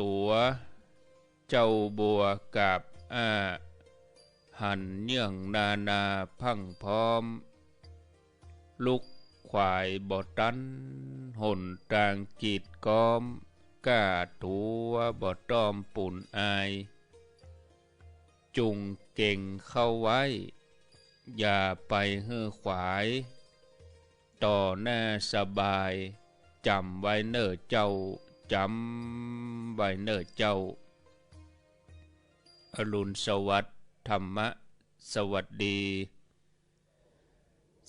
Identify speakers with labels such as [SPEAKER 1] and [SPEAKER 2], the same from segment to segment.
[SPEAKER 1] ตัวเจ้าบัวกับหันเยื่องนาพังพร้อมลุกควายบ่ตันหนตางกีดก้อมก้าตัวบ่ต้อมปุ่นอายจุงเก่งเข้าไว้อย่าไปเฮือขวายต่อหน้าสบายจำไว้เน้อเจ้าจำไว้เน้อเจ้าอรุณสวัสดิ์ธรรมะสวัสดี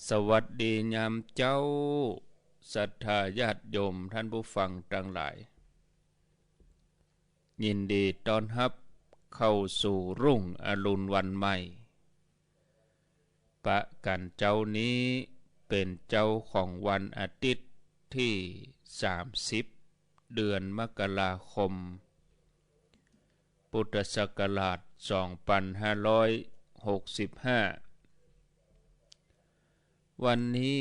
[SPEAKER 1] สวัสดียามเจ้าศรัทธาญาติโยมท่านผู้ฟังทั้งหลายยินดีต้อนรับเข้าสู่รุ่งอรุณวันใหม่ปะกันเจ้านี้เป็นเจ้าของวันอาทิตย์ที่30เดือนมกราคมพุทธศักราช2565วันนี้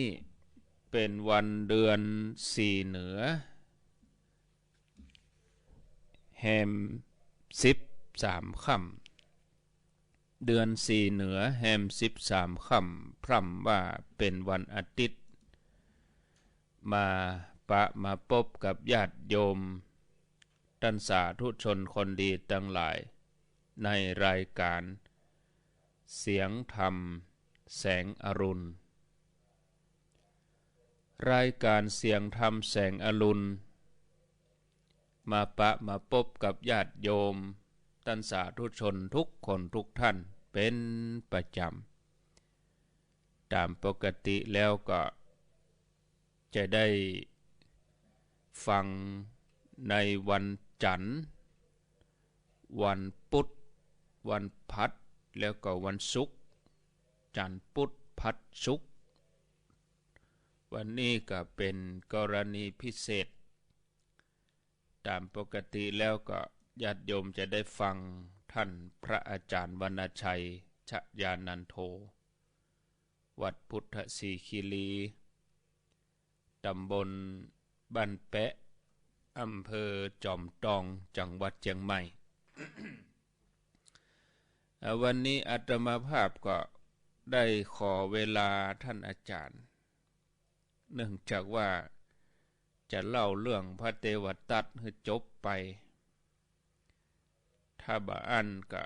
[SPEAKER 1] เป็นวันเดือน4เหนือแฮม13ค่ำเดือน4เหนือแฮม13ค่ำพร่ำว่าเป็นวันอาทิตย์มาพบกับญาติโยมท่านสาธุชนคนดีทั้งหลายในรายการเสียงธรรมแสงอรุณรายการเสียงธรรมแสงอรุณมาพบกับญาติโยมท่านสาธุชนทุกคนทุกท่านเป็นประจำตามปกติแล้วก็จะได้ฟังในวันจันทร์วันพุธวันพัดแล้วก็วันศุกร์จันทร์พุธพัดศุกร์วันนี้ก็เป็นกรณีพิเศษตามปกติแล้วก็ญาติโยมจะได้ฟังท่านพระอาจารย์วรรณชัยชยานันโทวัดพุทธศรีคีรีตำบลบ้านแปะอำเภอจอมทองจังหวัดเชียงใหม่ วันนี้อาตมาภาพก็ได้ขอเวลาท่านอาจารย์เนื่องจากว่าจะเล่าเรื่องพระเทวทัตให้จบไปถ้าบ่อั้นก็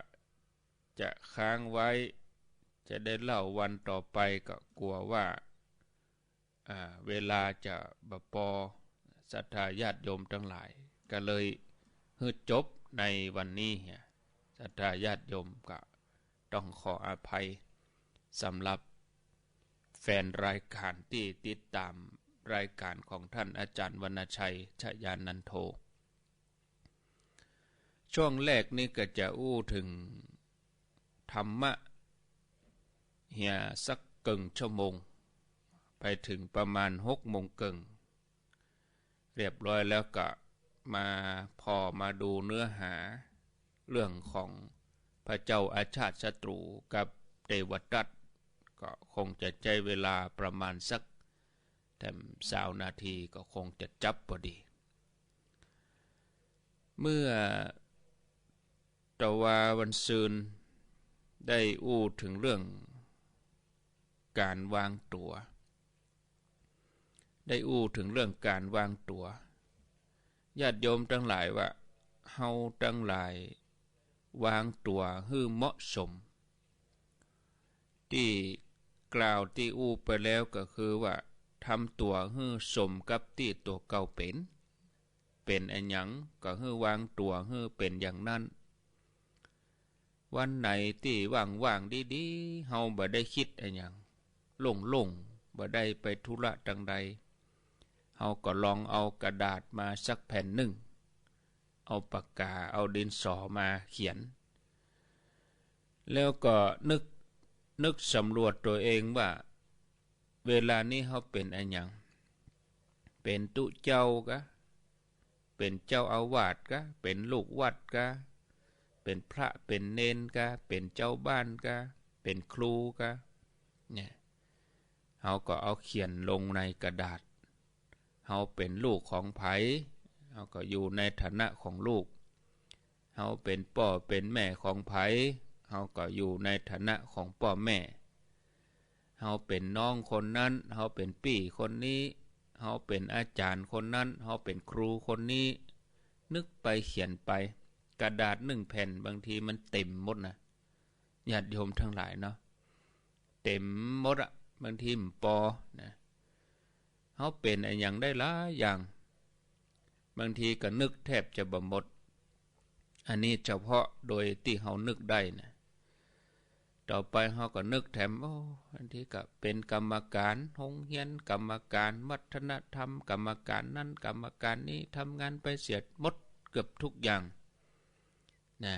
[SPEAKER 1] จะค้างไว้จะได้เล่าวันต่อไปก็กลัวว่าเวลาจะบ่พอศรัทธาญาติโยมทั้งหลายก็เลยให้จบในวันนี้ศรัทธาญาติโยมก็ต้องขออภัยสำหรับแฟนรายการที่ติดตามรายการของท่านอาจารย์วรรณชัยชยานันโทช่วงแรกนี้ก็จะอู้ถึงธรรมะสักกึ่งชั่วโมงไปถึงประมาณ6 โมงครึ่งเรียบร้อยแล้วก็มาดูเนื้อหาเรื่องของพระเจ้าอาชาติศัตรูกับเทวทัตก็คงจะใช้เวลาประมาณสัก20 นาทีก็คงจะจับพอดีเมื่อตะวาวันซืนได้อู้ถึงเรื่องการวางตัวญาติโยมทั้งหลายว่าเฮาทั้งหลายวางตัวให้เหมาะสมที่กล่าวที่อู้ไปแล้วก็คือว่าทำตัวให้สมกับที่ตัวเก่าเป็นอันหยังก็ให้วางตัวให้เป็นอย่างนั้นวันไหนที่ว่างๆดีๆเฮาบ่ได้คิดอันหยังหลงบ่ได้ไปธุระจังใดเฮาก็ลองเอากระดาษมาสักแผ่นหนึ่งเอาปากกาเอาดินสอมาเขียนแล้วก็นึกสำรวจตัวเองว่าเวลานี้เฮาเป็นอันหยังเป็นตุเจ้ากะเป็นเจ้าอาวาสกะเป็นลูกวัดกะเป็นพระเป็นเณรกะเป็นเจ้าบ้านกะเป็นครูกะเนี่ยเฮาก็เอาเขียนลงในกระดาษเฮาเป็นลูกของไผเฮาก็อยู่ในฐานะของลูก เฮาเป็นพ่อเป็นแม่ของไผเฮาก็อยู่ในฐานะของพ่อแม่เฮาเป็นน้องคนนั้นเฮาเป็นพี่คนนี้เฮาเป็นอาจารย์คนนั้นเฮาเป็นครูคนนี้นึกไปเขียนไปกระดาษ1 แผ่นบางทีมันเต็มหมดนะญาติโยมทั้งหลายเนาะเต็มหมดอะบางทีมันปอนะเฮาเป็นไอ้หยังได้หลายอย่างบางทีก็นึกแทบจะบ่หมดอันนี้เฉพาะโดยที่เฮานึกได้นะต่อไปเฮาก็นึกแถมอันที่ก็เป็นกรรมการโรงเรียนกรรมการวัฒนธรรมกรรมการนั้นกรรมการนี้ทำงานไปเสียหมดเกือบทุกอย่างนะ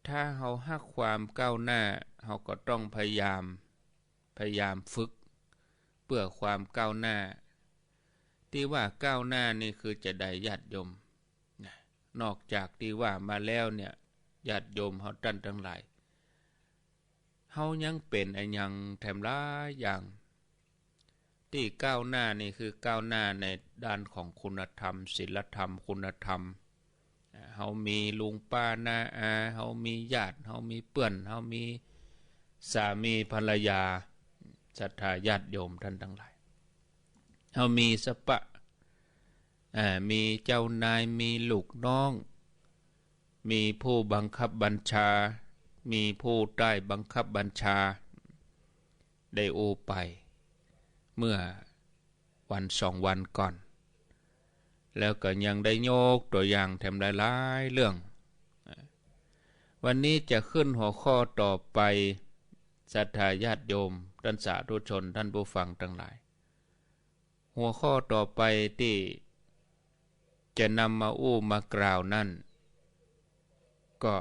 [SPEAKER 1] ถ้าเฮาฮักความก้าวหน้าเฮาก็ต้องพยายามฝึกเพื่อความก้าวหน้าที่ว่าก้าวหน้านี่คือจะได้ญาติโยมนะนอกจากที่ว่ามาแล้วเนี่ยญาติโยมเฮาท่านทั้งหลายเฮายังเป็นไอ้หยังแถมหลายอย่างที่ก้าวหน้านี่คือก้าวหน้าในด้านของคุณธรรมศีลธรรมคุณธรรมเฮามีลุงป้าน้าอาเฮามีญาติเฮามีเพื่อนเฮามีสามีภรรยาศรัทธาญาติโยมท่านทั้งหลายเฮามีสปะมีเจ้านายมีลูกน้องมีผู้บังคับบัญชามีผู้ใต้บังคับบัญชาได้โอไปเมื่อวัน2 วันก่อนแล้วก็ยังได้โยกตัวอย่างแถมหลายๆเรื่องวันนี้จะขึ้นหัวข้อต่อไปศรัทธาญาติโยมท่านสาธุชนท่านผู้ฟังทั้งหลายหัวข้อต่อไปที่จะนำมามากล่าวนั่นก็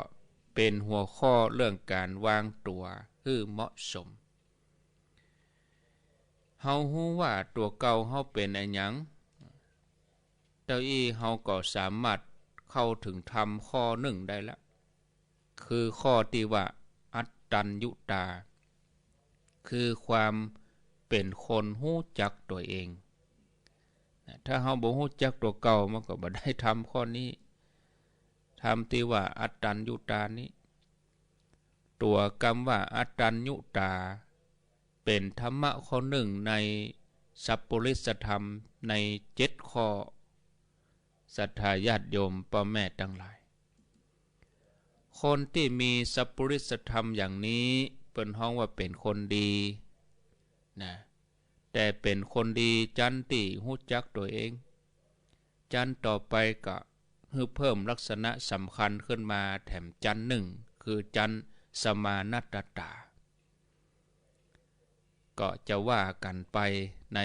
[SPEAKER 1] เป็นหัวข้อเรื่องการวางตัวให้เหมาะสมเฮาฮู้ว่าตัวเก่าเฮาเป็นไอ้หยังเจ้าอี้เฮาก็สามารถเข้าถึงธรรมข้อหนึ่งได้แล้วคือข้อที่ว่าอัตตัญญุตาคือความเป็นคนฮู้จักตัวเองถ้าเฮาบ่ฮู้จักตัวเก่ามันก็บ่ได้ทำข้อนี้ทำที่ว่าอัตตัญญุตานี้ตัวคำว่าอัตตัญญุตาเป็นธรรมะข้อหนึ่งในสัพปริสธรรมใน7 ข้อศรัทธาญาติโยมพ่อแม่ทั้งหลายคนที่มีสัพปริสธรรมอย่างนี้เปิ้นฮ้องว่าเป็นคนดีนะแต่เป็นคนดีจันติฮู้จักตัวเองจันต่อไปก็ให้เพิ่มลักษณะสำคัญขึ้นมาแถมจันหนึ่งคือจันสมานัตตาก็จะว่ากันไปใน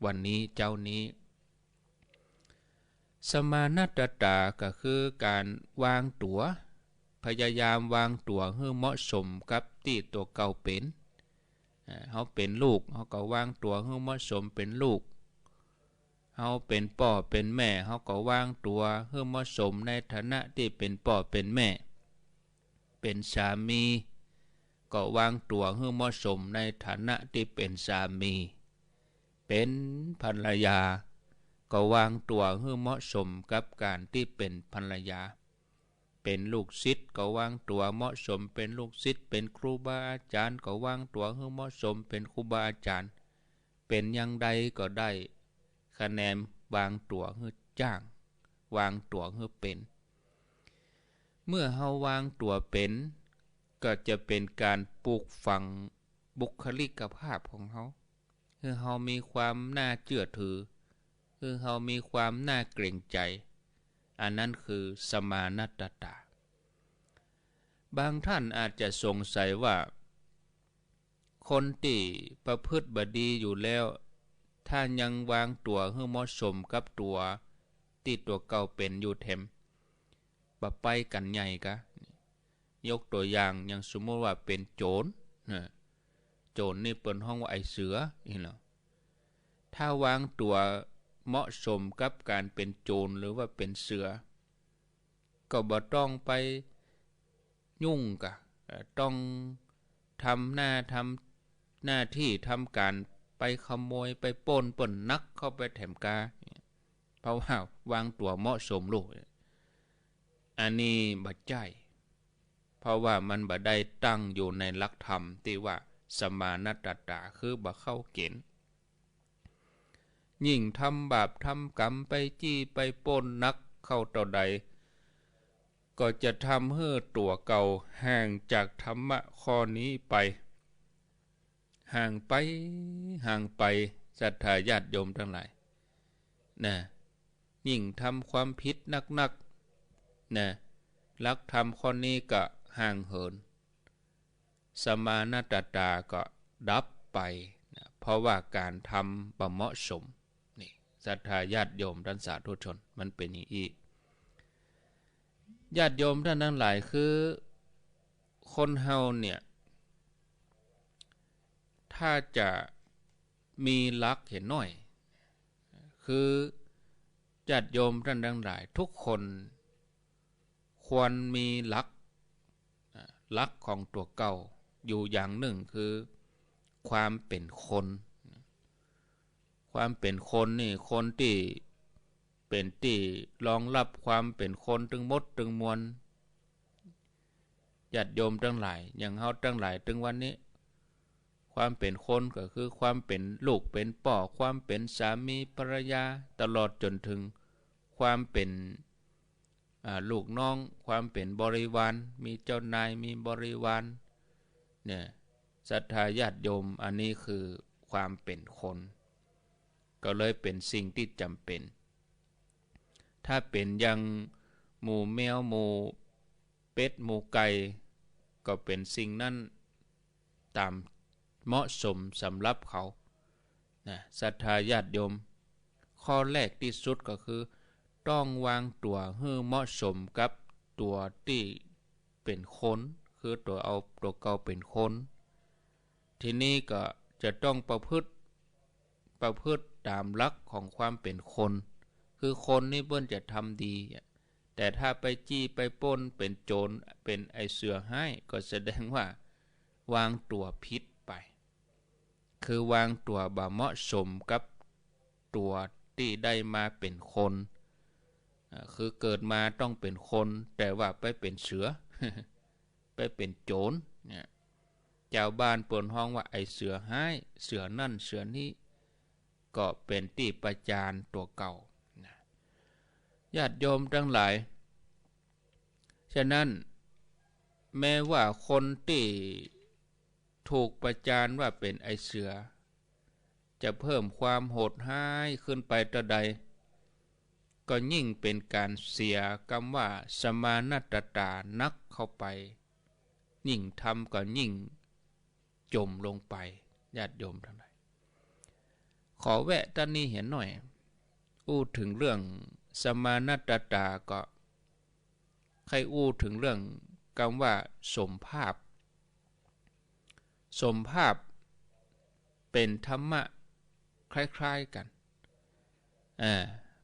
[SPEAKER 1] วันนี้เจ้านี้สมานัตตาก็คือการวางตัวพยายามวางตัวให้เหมาะสมกับที่ตัวเก่าเป็นเฮาเป็นลูกเฮาก็วางตัวให้เหมาะสมเป็นลูกเฮาเป็นพ่อเป็นแม่เฮาก็วางตัวให้เหมาะสมในฐานะที่เป็นพ่อเป็นแม่เป็นสามีก็วางตัวให้เหมาะสมในฐานะที่เป็นสามีเป็นภรรยาก็วางตัวให้เหมาะสมกับการที่เป็นภรรยาเป็นลูกศิษย์ก็วางตัวเหมาะสมเป็นลูกศิษย์เป็นครูบาอาจารย์ก็วางตัวให้เหมาะสมเป็นครูบาอาจารย์เป็นอย่างใดก็ได้คะแนนวางตัวให้จ้างวางตัวให้เป็นเมื่อเฮาวางตัวเป็นก็จะเป็นการปลูกฝังบุคลิกภาพของเฮาคือเฮามีความน่าเชื่อถือคือเฮามีความน่าเกรงใจอันนั้นคือสมานัตตาบางท่านอาจจะสงสัยว่าคนที่ประพฤติบดีอยู่แล้วถ้ายังวางตัวให้เหมาะสมกับตัวที่ตัวเก่าเป็นอยู่แถมบ่ไปกันใหญ่กะยกตัวอย่างอย่างสมมติว่าเป็นโจรโจรนี่เปิ้นฮ้องว่าไอ้เสือนี่เหรอถ้าวางตัวเหมาะสมกับการเป็นโจรหรือว่าเป็นเสือก็บ่ต้องไปยุ่งกะต้องทำหน้าที่ทำการไปขโมยไปปล้นเปิ้นนักเข้าไปแถมกาเพราะว่าวางตัวเหมาะสมลูก อันนี้บัดใจเพราะว่ามันบ่ได้ตั้งอยู่ในหลักธรรมที่ว่าสมานัตตาคือบ่เข้าเกณฑ์ยิ่งทำบาปทำกรรมไปจี้ไปปล้นนักเข้าต่อใดก็จะทำให้ตัวเก่าห่างจากธรรมะข้อนี้ไปห่างไปศรัทธาญาติโยมทั้งหลายนะยิ่งทำความผิดนักๆนะลักธรรมข้อนี้ก็ห่างเหินสมานัตตาก็ดับไปนะเพราะว่าการทำบ่เหมาะสมนี่ศรัทธาญาติโยมท่านสาธุชนมันเป็นอย่างนี้ญาติโยมท่านทั้งหลายคือคนเฮาเนี่ยถ้าจะมีลักเห็นหน่อยคือญาติโยมท่านทั้งหลายทุกคนควรมีลักของตัวเก่าอยู่อย่างหนึ่งคือความเป็นคนนี่คนที่เป็นที่รองรับความเป็นคนถึงหมดถึงมวลญาติโยมทั้งหลายอย่างเฮาทั้งหลายถึงวันนี้ความเป็นคนก็คือความเป็นลูกเป็นป่อความเป็นสามีภรรยาตลอดจนถึงความเป็นลูกน้องความเป็นบริวารมีเจ้านายมีบริวารเนี่ยศรัทธาญาติโยมอันนี้คือความเป็นคนก็เลยเป็นสิ่งที่จำเป็นถ้าเป็นยังหมูแมวหมูเป็ดหมูไก่ก็เป็นสิ่งนั้นตามเหมาะสมสำหรับเขานะศรัทธาญาติโยมข้อแรกที่สุดก็คือต้องวางตัวให้เหมาะสมกับตัวที่เป็นคนคือตัวเอาตัวเก่าเป็นคนทีนี้ก็จะต้องประพฤติตามหลักของความเป็นคนคือคนนี่เพิ่นจะทำดีแต่ถ้าไปจี้ไปปล้นเป็นโจรเป็นไอเสือให้ก็แสดงว่าวางตัวผิดไปคือวางตัวบ่เหมาะสมกับตัวที่ได้มาเป็นคนคือเกิดมาต้องเป็นคนแต่ว่าไปเป็นเสือ ไปเป็นโจรเนี่ยเจ้าบ้านเปิดห้องว่าไอเสือให้เสือนั่นเสือนี้ก็เป็นที่ประจานตัวเก่าญาติโยมทั้งหลายฉะนั้นแม้ว่าคนที่ถูกประจานว่าเป็นไอเสือจะเพิ่มความโหดร้ายขึ้นไปต่อใดก็ยิ่งเป็นการเสียคำว่าสมานัตตานักเข้าไปยิ่งทำก็ยิ่งจมลงไปญาติโยมทั้งหลายขอแวะด้านนี้เห็นหน่อยอู้ถึงเรื่องสมานัตตาก็ใครอู้ถึงเรื่องคำว่าสมภาพเป็นธรรมะคล้ายๆกัน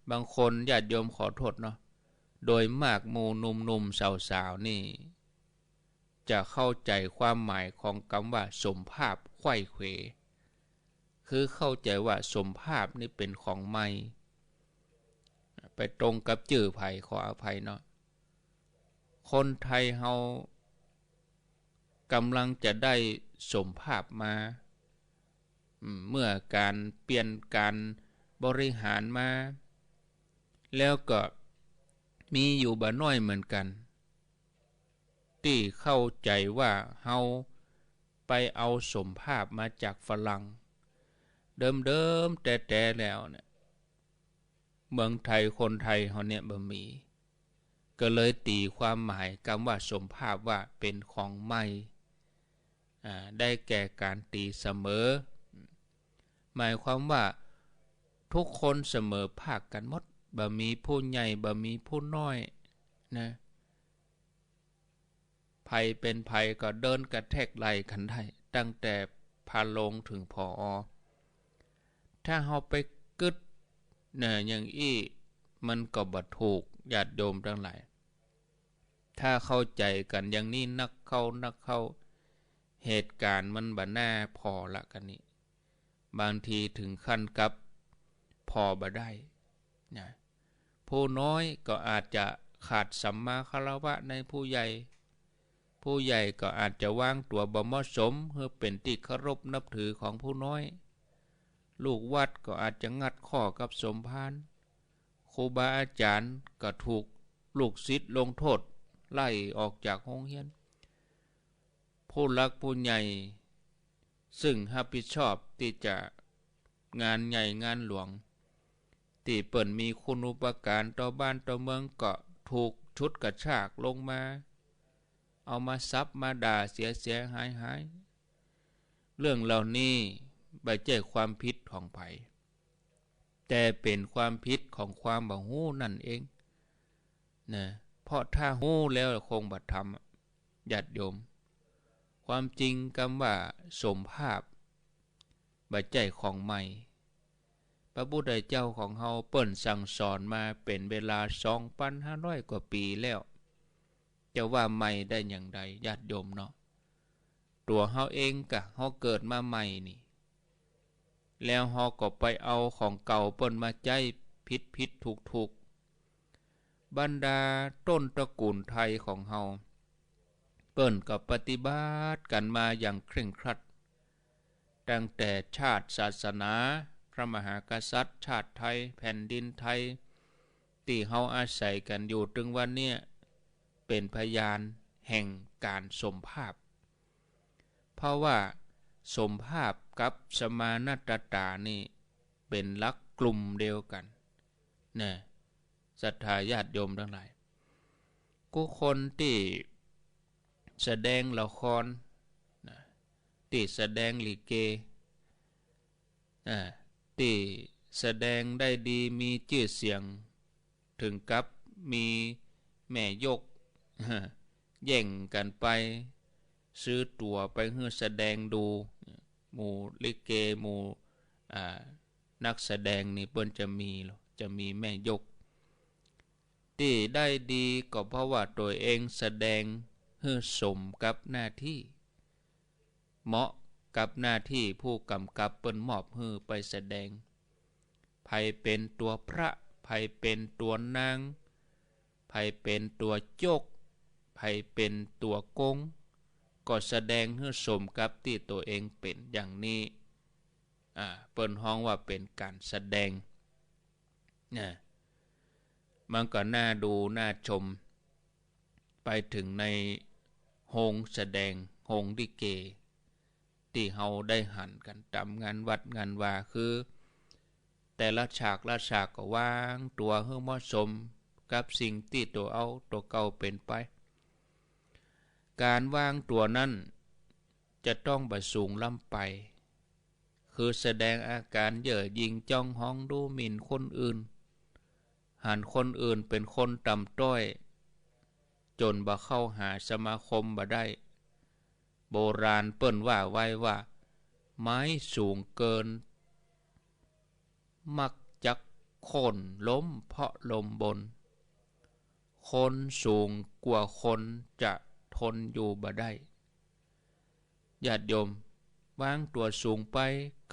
[SPEAKER 1] บางคนญาติโยมขอโทษเนาะโดยมากหมู่หนุ่มๆสาวๆนี่จะเข้าใจความหมายของคำว่าสมภาพไขว้เขวคือเข้าใจว่าสมภาพนี่เป็นของใหม่ไปตรงกับจื่อไผ่ขออภัยเนาะคนไทยเฮากำลังจะได้สมภาพมาเมื่อการเปลี่ยนการบริหารมาแล้วก็มีอยู่บ่น้อยเหมือนกันที่เข้าใจว่าเฮาไปเอาสมภาพมาจากฝรั่งเดิมแต่แล้วเนี่ยเมืองไทยคนไทยเฮาเนี่ยบ่มีก็เลยตีความหมายคำว่าสมภาพว่าเป็นของใหม่ได้แก่การตีเสมอหมายความว่าทุกคนเสมอภาคกันหมดบ่มีผู้ใหญ่บ่มีผู้น้อยนะภัยเป็นภัยก็เดินกระแทกไหล่กันได้ตั้งแต่พาลงถึงพอถ้าเฮาไปกึดเนี่ยอย่างอี้มันก็บ่ถูกญาติโยมทั้งหลายถ้าเข้าใจกันอย่างนี้นักเข้าเหตุการณ์มันบ่น่าพอละกันนี้บางทีถึงขั้นกับพอบ่ได้นะผู้น้อยก็อาจจะ ขาดสัมมาคารวะในผู้ใหญ่ก็อาจจะวางตัวบ่เหมาะสมเพื่อเป็นที่เคารพนับถือของผู้น้อยลูกวัดก็อาจจะงัดข้อกับสมภารครูบาอาจารย์ก็ถูกลูกศิษย์ลงโทษไล่ออกจากโรงเรียนผู้หลักผู้ใหญ่ซึ่งรับผิดชอบที่จะงานใหญ่งานหลวงที่เปิ่นมีคุณูปการต่อบ้านต่อเมืองก็ถูกชุดกระชากลงมาเอามาซับมาด่าเสียหายเรื่องเหล่านี้ไม่ใช่ความผิดของไผแต่เป็นความผิดของความบ่ฮู้นั่นเองนะเพราะถ้าฮู้แล้วคงบ่ทำญาติโยมความจริงคำว่าสมภาพบ่ใช่ของใหม่พระพุทธเจ้าของเฮาเปิ้นสั่งสอนมาเป็นเวลา 2,500 กว่าปีแล้วจะว่าใหม่ได้อย่างไรญาติโยมเนาะตัวเฮาเองกะเฮาเกิดมาใหม่นี่แล้วเฮาก็ไปเอาของเก่าเปิ้นมาใจผิดถูกบรรดาต้นตระกูลไทยของเฮาเปิ้นก็ปฏิบัติกันมาอย่างเคร่งครัดตั้งแต่ชาติศาสนาพระมหากษัตริย์ชาติไทยแผ่นดินไทยที่เฮาอาศัยกันอยู่ถึงวันเนี้ยเป็นพยานแห่งการสมภาพเพราะว่าสมภาพกับสมานัตตานี่เป็นลักกลุ่มเดียวกันนะศรัทธาญาติโยมทั้งหลายกูคนที่แสดงละครที่แสดงลิเกที่แสดงได้ดีมีชื่อเสียงถึงกับมีแม่ยกแย่งกันไปซื้อตั๋วไปเพื่อแสดงดูหมู่ลิเกหมู่นักแสดงนี่เปิ้นจะมีแม่ยกที่ได้ดีก็เพราะว่าตัวเองแสดงให้สมกับหน้าที่เหมาะกับหน้าที่ผู้กำกับเปิ้นมอบให้ไปแสดงไผเป็นตัวพระไผเป็นตัวนางไผเป็นตัวโจกไผเป็นตัวกงก็แสดงให้สมกับที่ตัวเองเป็นอย่างนี้เปิ้นฮ้องว่าเป็นการแสดงมันก็น่าดูน่าชมไปถึงในโรงแสดงโรงลิเกที่เฮาได้หันกันตามงานวัดงานวาคือแต่ละฉากก็วางตัวให้เหมาะสมกับสิ่งที่ตัวเอาตัวเก่าเป็นไปการวางตัวนั้นจะต้องบ่สูงล้ำไปคือแสดงอาการเย่อหยิ่งจ้องห้องดูหมิ่นคนอื่นหันคนอื่นเป็นคนต่ำต้อยจนบ่เข้าหาสมาคมบ่ได้โบราณเปิ้นว่าไว้ว่าไม้สูงเกินมักจักโค่นล้มเพราะลมบนคนสูงกว่าคนจะทนอยู่บ่ได้ญาติโยมวางตัวสูงไป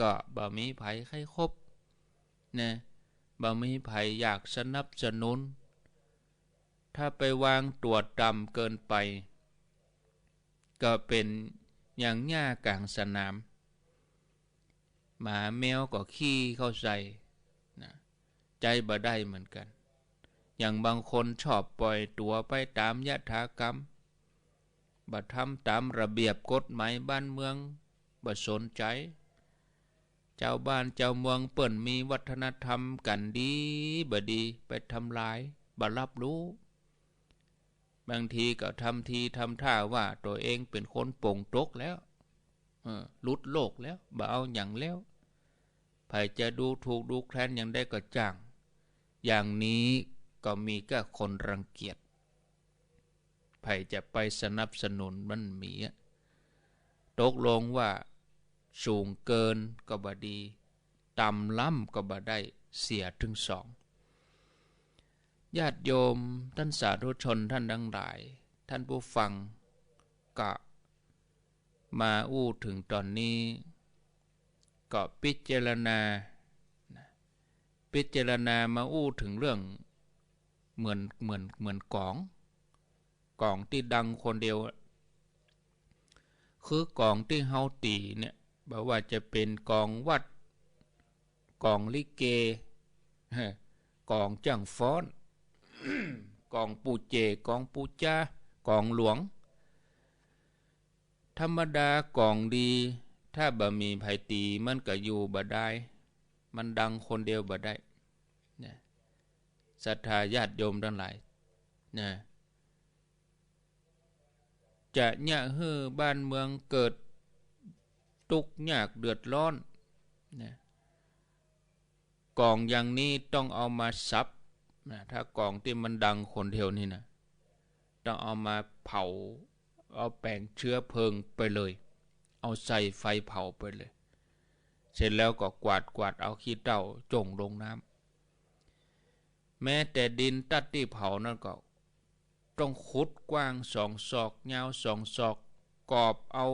[SPEAKER 1] ก็บ่มีไผใครครบนะบ่มีไผอยากสนับสนุนถ้าไปวางตัวต่ำเกินไปก็เป็นอย่างหญ้ากลางสนามหมาแมวก็ขี้เข้าใส่นะใจบ่ได้เหมือนกันอย่างบางคนชอบปล่อยตัวไปตามยถากรรมบ่ทำตามระเบียบกฎหมายบ้านเมืองบ่สนใจเจ้าบ้านเจ้าเมืองเปิ้นมีวัฒนธรรมกันดีบ่ดีไปทำลายบ่รับรู้บางทีก็ทำทีทำท่าว่าตัวเองเป็นคนโป่งตกแล้วหลุดโลกแล้วบ่เอาหยังแล้วไผจะดูถูกดูแคลนอย่างใดก็จ้างอย่างนี้ก็มีแค่คนรังเกียจไผจะไปสนับสนุนมันมีตกลงว่าสูงเกินก็บ่ดีต่ำล้ำก็บ่ได้เสียถึงสองญาติโยมท่านสาธุชนท่านทั้งหลายท่านผู้ฟังก็มาอู้ถึงตอนนี้ก็พิจารณามาอู้ถึงเรื่อง เหมือนกองที่ดังคนเดียวคือกองที่เฮาตีเนี่ยบอกว่าจะเป็นกองวัดกองลิเกกองจังฟ้อนกองปูเจกองปูจ้ากองหลวงธรรมดากองดีถ้าบ่มีไผตีมันก็อยู่บ่ได้มันดังคนเดียวบ่ได้นะศรัทธาญาติโยมทั้งหลายนะจะเนี่ยฮื้อบ้านเมืองเกิดทุกข์ยากเดือดร้อนนะกองอย่างนี้ต้องเอามาซับนะถ้ากองที่มันดังคนเดียวนี่นะต้องเอามาเผาเอาแป้งเชื้อเพลิงไปเลยเอาใส่ไฟเผาไปเลยเสร็จแล้วก็กวาดเอาขี้เถ้าจงลงน้ำแม้แต่ดินตัดที่เผานั่นก็ต้องขุดกว้าง2 ศอกยาว2 ศอกกอบเอา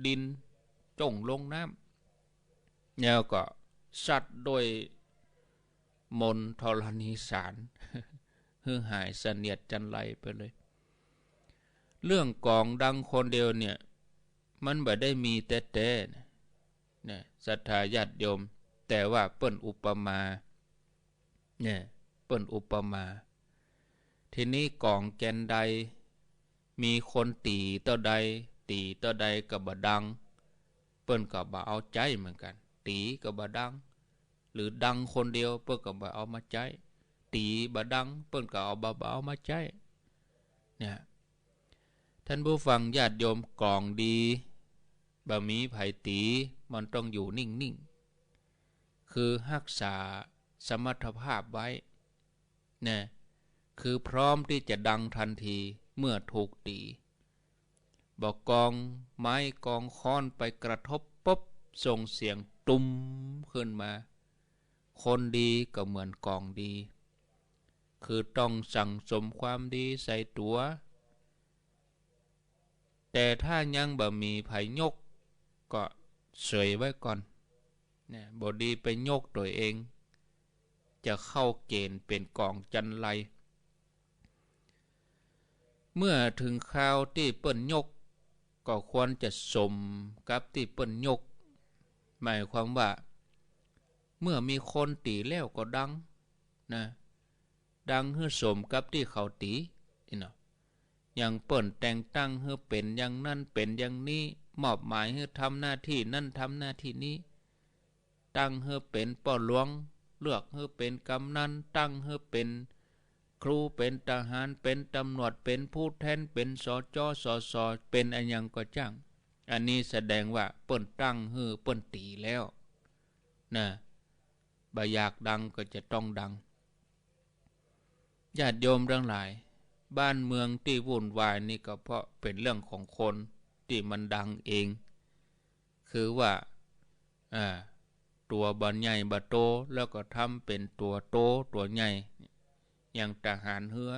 [SPEAKER 1] ดินจงลงน้ำแล้วก็สัตว์โดยมนต์ธรณีสารฮือหายเสนียดจันไรไปเลยเรื่องกองดังคนเดียวเนี่ยมันบ่ได้มีแต่เนี่ยศรัทธาญาติโยมแต่ว่าเปิ้นอุปมาเนี่ยเปิ้นอุปมาทีนี้กองแกนใดมีคนตีต่อใดก็บ่ดังเปิ้นก็บ่เอาใจเหมือนกันตีก็บ่ดังหรือดังคนเดียวเปิ้นก็บ่เอามาใจตีบ่ดังเปิ้นก็บ่เอามาใจเนี่ยท่านผู้ฟังญาติโยมกองดีบ่มีไผตีมันต้องอยู่นิ่งๆคือรักษาสมรรถภาพไว้นะคือพร้อมที่จะดังทันทีเมื่อถูกตีบอกกองไม้กองค้อนไปกระทบปุ๊บส่งเสียงตุ้มขึ้นมาคนดีก็เหมือนกองดีคือต้องสั่งสมความดีใส่ตัวแต่ถ้ายังบ่มีไผยกก็เฉยไว้ก่อนเนี่ยบ่ดีไปยกตัวเองจะเข้าเกณฑ์เป็นกองจันไรเมื่อถึงคราวที่เปิ้นยกก็ควรจะสมกับที่เปิ้นยกหมายความว่าเมื่อมีคนตีแล้วก็ดังนะดังให้สมกับที่เขาตีเนาะอย่างเปิ้นแต่งตั้งให้เป็นอย่างนั้นเป็นอย่างนี้มอบหมายให้ทำหน้าที่นั้นทำหน้าที่นี้ตั้งให้เป็นป้อหลวงเลือกให้เป็นกำนันตั้งให้เป็นครูเป็นทหารเป็นตำรวจเป็นผู้แทนเป็นสจสสเป็นอันยังก็จ้างอันนี้แสดงว่าเปิ้นตั้งให้เปิ้นตีแล้วนะบ่อยากดังก็จะต้องดังญาติโยมทั้งหลายบ้านเมืองที่วุ่นวายนี่ก็เพราะเป็นเรื่องของคนที่มันดังเองคือว่าตัวบ่ใหญ่บ่โตแล้วก็ทำเป็นตัวโตตัวใหญ่อย่างทหารเรือ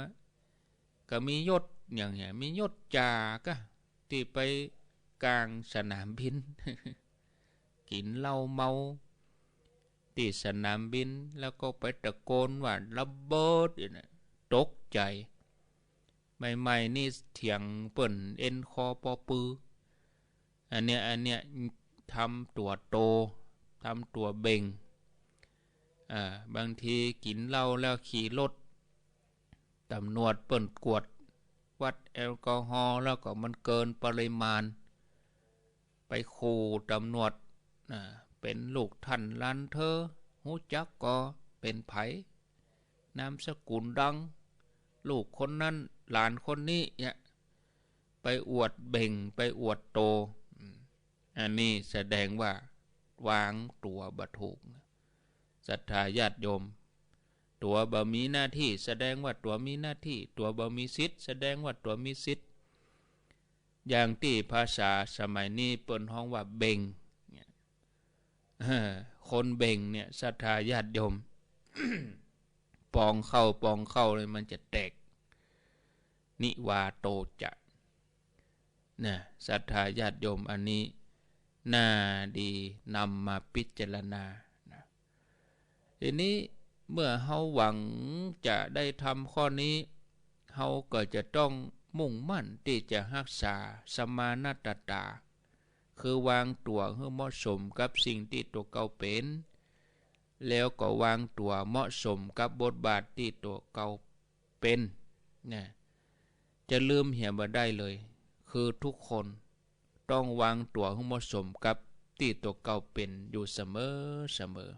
[SPEAKER 1] ก็มียศอย่างเงี้ยมียศจ่าก็ที่ไปกลางสนามบิน กินเหล้าเมาที่สนามบินแล้วก็ไปตะโกนว่าระเบิดเนี่ยตกใจใหม่ๆนี่เถียงเปิ้นเอ็นคอปอปืออันเนี้ยทำตัวโตทำตัวเบ่งบางทีกินเหล้าแล้วขี่รถตำรวจเปิ้นกวดวัดแอลกอฮอล์แล้วก็มันเกินปริมาณไปขู่ตำรวจเป็นลูกท่านลันเธอหูจักก็เป็นไผนามสกุลดังลูกคนนั้นหลานคนนี้เนี่ยไปอวดเบ่งไปอวดโตอันนี้แสดงว่าวางตัวบ่ถูกศรัทธาญาติโยมตัวบ่มีหน้าที่แสดงว่าตัวมีหน้าที่ตัวบ่มีสิทธิ์แสดงว่าตัวมีสิทธิ์อย่างที่ภาษาสมัยนี้เปิ้นฮ้องว่าเบ่งคนเบ่งเนี่ยศรัทธาญาติโยม ปองเข้าเลยมันจะแตกนิวาโตจะนะศรัทธาญาติโยมอันนี้น่าดีนำมาพิจารณานะทีนี้ เมื่อเฮาหวังจะได้ทำข้อนี้เฮาก็จะต้องมุ่งมั่นที่จะรักษาสมานาตตาคือวางตัวให้เหมาะสมกับสิ่งที่ตัวเก่าเป็นแล้วก็วางตัวเหมาะสมกับบทบาทที่ตัวเก่าเป็นนะจะลืมเหี่ยบ่ได้เลยคือทุกคนต้องวางตัวให้เหมาะสมกับที่ตัวเก่าเป็นอยู่เสมอ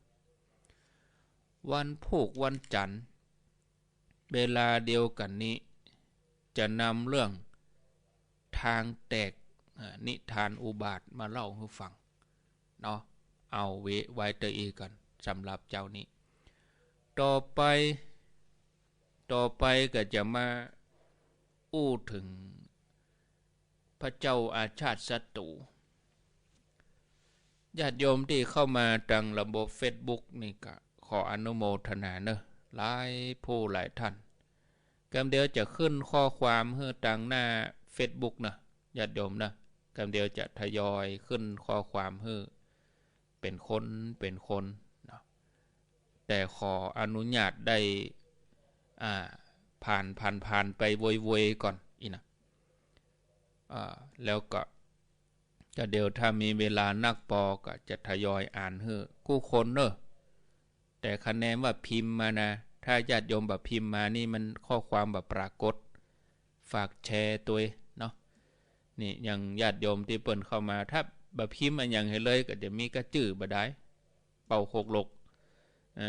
[SPEAKER 1] วันพุธวันจันทร์เวลาเดียวกันนี้จะนำเรื่องทางแตกนิทานอุบาทมาเล่าให้ฟังเนาะเอาไว้เตอีกันสำหรับเจ้านี้ต่อไปก็จะมาอู้ถึงพระเจ้าอาชาติศัตรูญาติโยมที่เข้ามาทางระบบ Facebook นี่ก็ขออนุโมทนาเนอะหลายผู้หลายท่านกำเดียวจะขึ้นข้อความให้ทางหน้า Facebook นะญาติโยมนะกำเดียวจะทยอยขึ้นข้อความให้เป็นคนนะแต่ขออนุญาตได้ผ่านไปโวยก่อนอีนะแล้วก็จะเดี๋ยวถ้ามีเวลานักปอก็จะทยอยอ่านให้กู้คนเนอะแต่คะแนนว่าพิมพ์มานะถ้าญาติโยมแบบพิมพ์มานี่มันข้อความแบบปรากฏฝากแชร์ตัวเนาะนี่อย่างญาติโยมที่เปิ่นเข้ามาถ้าแบบพิมพ์อันอย่างให้เลยก็จะมีกระจื้อบ่ได้เป่าโคกลก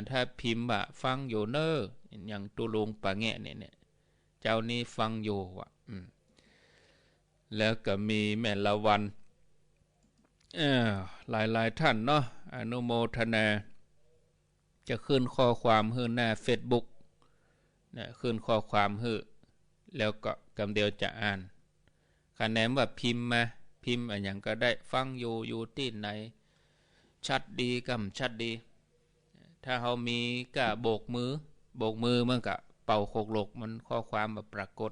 [SPEAKER 1] ถ้าพิมพ์บะฟังอยู่เนออย่างตุลุงปะแงะเนี่ยเจ้านี้ฟังอยู่ว่ะแล้วก็มีแม่ละวันหลายท่านเนาะอนุโมทนาจะขึ้นข้อความให้หน้า Facebook นะขึ้นข้อความให้แล้วก็กำเดียวจะอ่านคะแนนว่าพิมพ์อันอย่างก็ได้ฟังอยู่ที่ไหนชัดดีชัดดีถ้าเฮามีก็โบกมือมันก็เป่าโคกลกมันข้อความแบบปรากฏ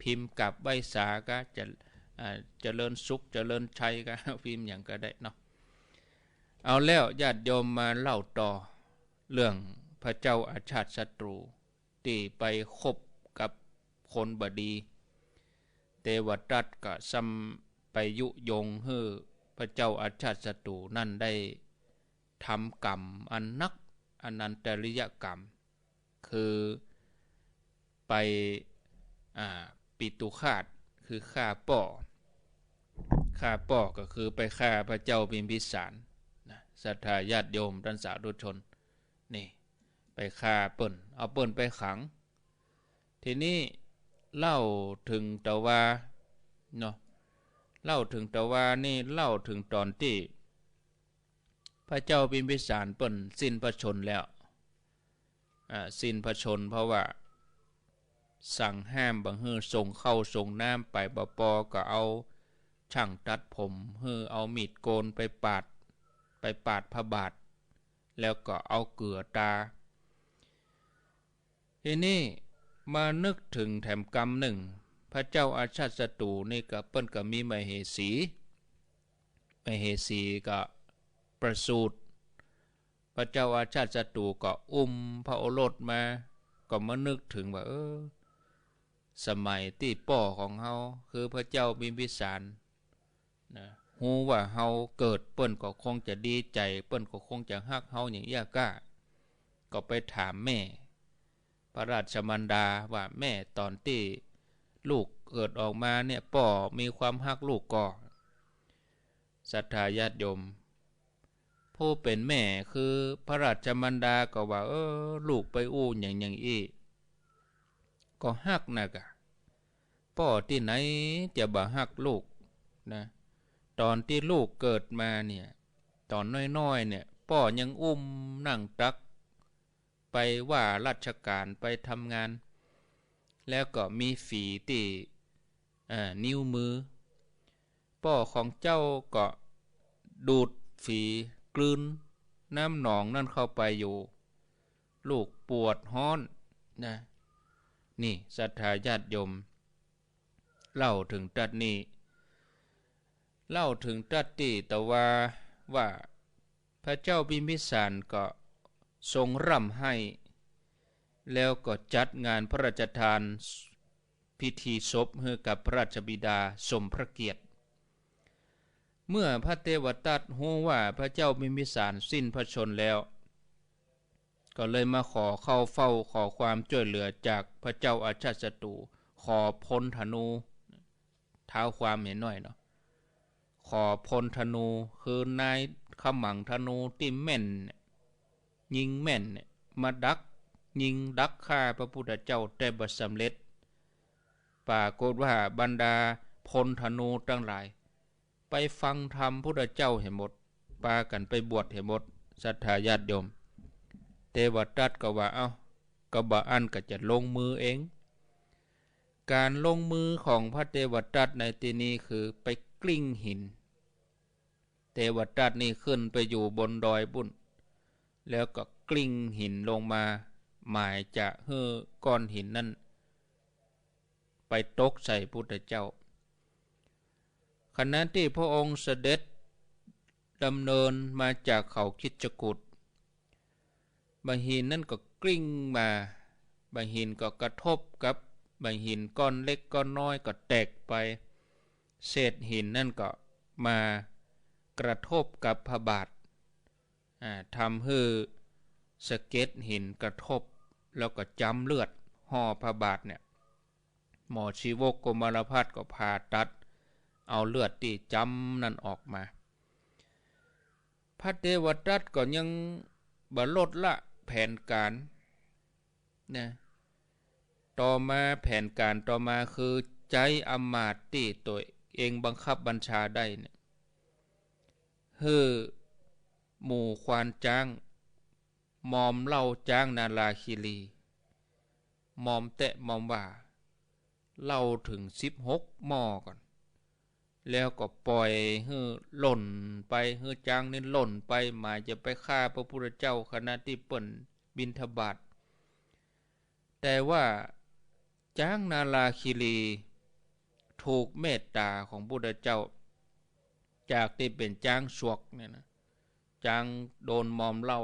[SPEAKER 1] พิมพ์กับใบสาก็จะเจริญสุขเจริญชัยก็พิมพ์อย่างก็ได้เนาะเอาแล้วญาติโยมมาเล่าต่อเรื่องพระเจ้าอาชาติศัตรูที่ไปคบกับคนบดีเทวทัตก็ซ้ำไปยุยงให้พระเจ้าอาชาติศัตรูนั่นได้ทำกรรมอันนักอนันตริยกรรมคือไปปิตุฆาตคือฆ่าป่อก็คือไปฆ่าพระเจ้าพิมพิสารนะศรัทธาญาติโยมท่านสาธุชนนี่ไปฆ่าเปิ้นเอาเปิ้นไปขังทีนี้เล่าถึงแต่ว่าเนาะเล่าถึงแต่ว่านี่เล่าถึงตอนที่พระเจ้าพิมพิสารเปิ้นสิ้นพระชนแล้วสิ้นพระชนเพราะว่าสั่งห้ามบังฮื้อส่งเข้าส่งน้ำไปบ่ปอก็เอาช่างตัดผมฮื้อเอามีดโกนไปปาดพระบาทแล้วก็เอาเกลือตาทีนี้มานึกถึงแถมกรรมหนึ่งพระเจ้าอาชาติศัตรูนี่ก็เปิ้นก็มีมเหสีก็ประสูติพระเจ้าอาชาติศัตรูก็อุ้มพระโอรสมาก็มานึกถึงว่าสมัยที่ป่อของเฮาคือพระเจ้าพิมพิสารนะฮู้ว่าเฮาเกิดเปิ้นก็คงจะดีใจเปิ้นก็คงจะฮักเฮาอย่างยากล้าก็ไปถามแม่พระราชมารดาว่าแม่ตอนที่ลูกเกิดออกมาเนี่ยป่อมีความฮักลูกก่อศรัทธาญาติโยมผู้เป็นแม่คือพระราชมารดาก็ว่าลูกไปอู้อย่างอีก็ฮักนะกะป่อที่ไหนจะบ่ฮักลูกนะตอนที่ลูกเกิดมาเนี่ยตอนน้อยเนี่ยป่อยังอุ้มนั่งตักไปว่าราชการไปทำงานแล้วก็มีฝีที่นิ้วมือป่อของเจ้าก็ดูดฝีกลืนน้ำหนองนั่นเข้าไปอยู่ลูกปวดฮ้อนนะนี่ศรัทธาญาติโยมเล่าถึงตัดนี้แต่ว่าพระเจ้าพิมพิสารก็ทรงร่ำให้ แล้วก็จัดงานพระราชทานพิธีศพให้กับพระราชบิดาสมพระเกียรติเมื่อพระเทวทัตรู้ว่าพระเจ้ามิมิสารสิ้นพระชนแล้วก็เลยมาขอเข้าเฝ้าขอความช่วยเหลือจากพระเจ้าอาชาติศัตรูขอพลธนูเท้าความเห็นหน่อยเนาะขอพลธนูคือนายขมังธนูที่แม่นยิงแม่นมาดักยิงดักฆ่าพระพุทธเจ้าแต่บ่สำเร็จปรากฏว่าบรรดาพลธนูทั้งหลายไปฟังธรรมพุทธเจ้าให้หมดปากันไปบวชให้หมดศรัทธาญาติโยมเทวทัตก็ว่าก็บ่อันก็จะลงมือเองการลงมือของพระเทวทัตในที่นี้คือไปกลิ้งหินเทวทัตนี่ขึ้นไปอยู่บนดอยบุญแล้วก็กลิ้งหินลงมาหมายจะให้ก้อนหินนั้นไปตกใส่พุทธเจ้าขณะที่พระองค์เสด็จดำเนินมาจากเขาคิชกูฏบางหินนั้นก็กลิ้งมาบางหินก็กระทบกับบางหินก้อนเล็กก้อนน้อยก็แตกไปเศษหินนั่นก็มากระทบกับพระบาททำให้สะเก็ดหินกระทบแล้วก็จำเลือดห่อพระบาทเนี่ยหมอชีวกกมารพัฒก็ผ่าตัดเอาเลือดที่จำนั่นออกมาพระเทวทัตก็ยังบ่ลดละแผนการนะต่อมาแผนการต่อมาคือใจอำมาตย์ที่ตัวเองบังคับบัญชาได้เนี่ยหมู่ควานจ้างมอมเล่าจ้างนาลาคิรีมอมแตะมอมว่าเล่าถึง16หม้อก่อนแล้วก็ปล่อยให้หล่นไปให้จ้างนี่หล่นไปหมายจะไปฆ่าพระพุทธเจ้าขณะที่เปิ้นบิณฑบาตแต่ว่าจ้างนาลาคิรีถูกเมตตาของพุทธเจ้าจากที่เป็นจ้างสวกเนี่ยนะจ้างโดนมอมเล่า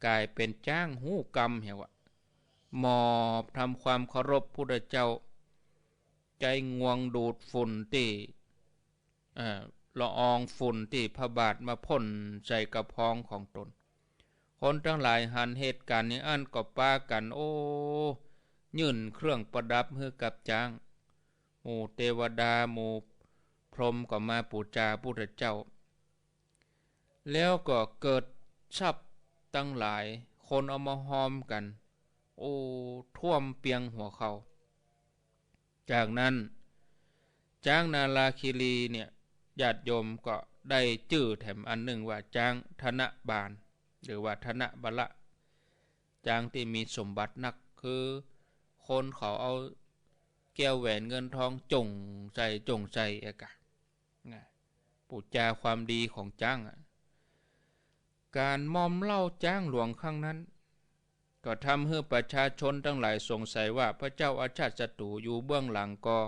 [SPEAKER 1] กลายเป็นจ้างหู้กรรมเหรอมอบทำความเคารพพุทธเจ้าใจงวงดูดฝุ่นที่ละอองฝุ่นที่พระบาทมาพ่นใส่กระพองของตนคนทั้งหลายหันเหตุการณ์นี้อันก็ปากันยื่นเครื่องประดับให้กับจ้างหมู่เทวดาหมู่พรหมก็มาปูชาพุทธเจ้าแล้วก็เกิดทรัพย์ตั้งหลายคนเอามาห้อมกันท่วมเปียงหัวเขาจากนั้นจ้างนาลาคิรีเนี่ยญาติโยมก็ได้ชื่อแถมอันหนึ่งว่าจ้างธนบาลหรือว่าธนบละจ้างที่มีสมบัตินักคือคนเขาเอาแก้วแหวนเงินทองจงใส่เอกะปูจาความดีของจ้างการมอมเล่าจ้างหลวงครั้งนั้นก็ทำให้ประชาชนทั้งหลายสงสัยว่าพระเจ้าอาชาติศัตรูอยู่เบื้องหลังก็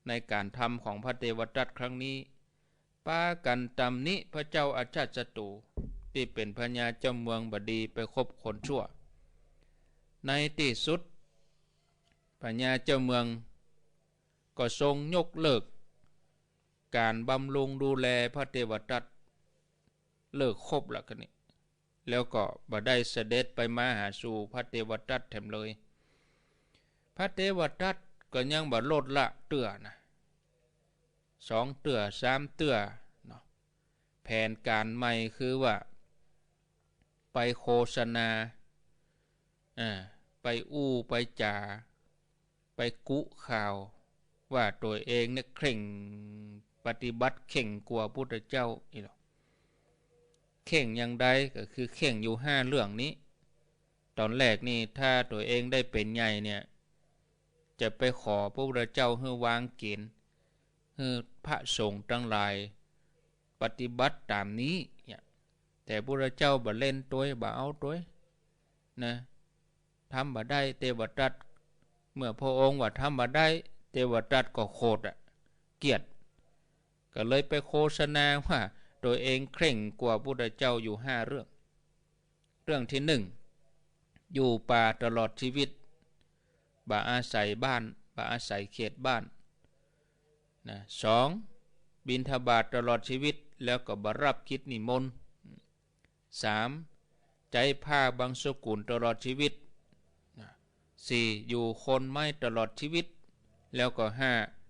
[SPEAKER 1] ในการทำของพระเทวทัตครั้งนี้ปากันตำหนิพระเจ้าอาชาติศัตรูที่เป็นพญาเจ้าเมืองบดีไปคบคนชั่วในที่สุดพญาเจ้าเมืองก็ทรงยกเลิกการบำรุงดูแลพระเทวทัตเลิกคบละกันนี่แล้วก็บ่ได้เสด็จไปมาหาสู่พระเทวทัตแถมเลยพระเทวทัตก็ยังบ่ลดละเตื้อนะ2เตื้อ3เตื้อเนาะแผนการใหม่คือว่าไปโฆษณาไปไปจ่าไปกุข่าวว่าตัวเองเนี่ยเข่งปฏิบัติเข่งกว่าพุทธเจ้าอีหรอเข่งอย่างใดก็คือเข่งอยู่5เรื่องนี้ตอนแรกนี่ถ้าตัวเองได้เป็นใหญ่เนี่ยจะไปขอพระพุทธเจ้าให้วางเกณฑ์ให้พระสงฆ์ทั้งหลายปฏิบัติตามนี้แต่พระพุทธเจ้าบ่เล่นตัวบ่เอาตัวนะทำบ่ได้เทวทัตเมื่อพระองค์ว่าทำบ่ได้เทวทัตก็โกรธเกลียดก็เลยไปโฆษณาว่าตัวเองเคร่งกว่าพระพุทธเจ้าอยู่5เรื่องที่ อยู่ป่าตลอดชีวิตบ่อาศัยบ้านบ่อาศัยเขตบ้านนะ2บิณฑบาตตลอดชีวิตแล้วก็บ่รับกิจนิมนต์3ใจผ้าบางสกุลตลอดชีวิต4อยู่คนไม่ตลอดชีวิตแล้วก็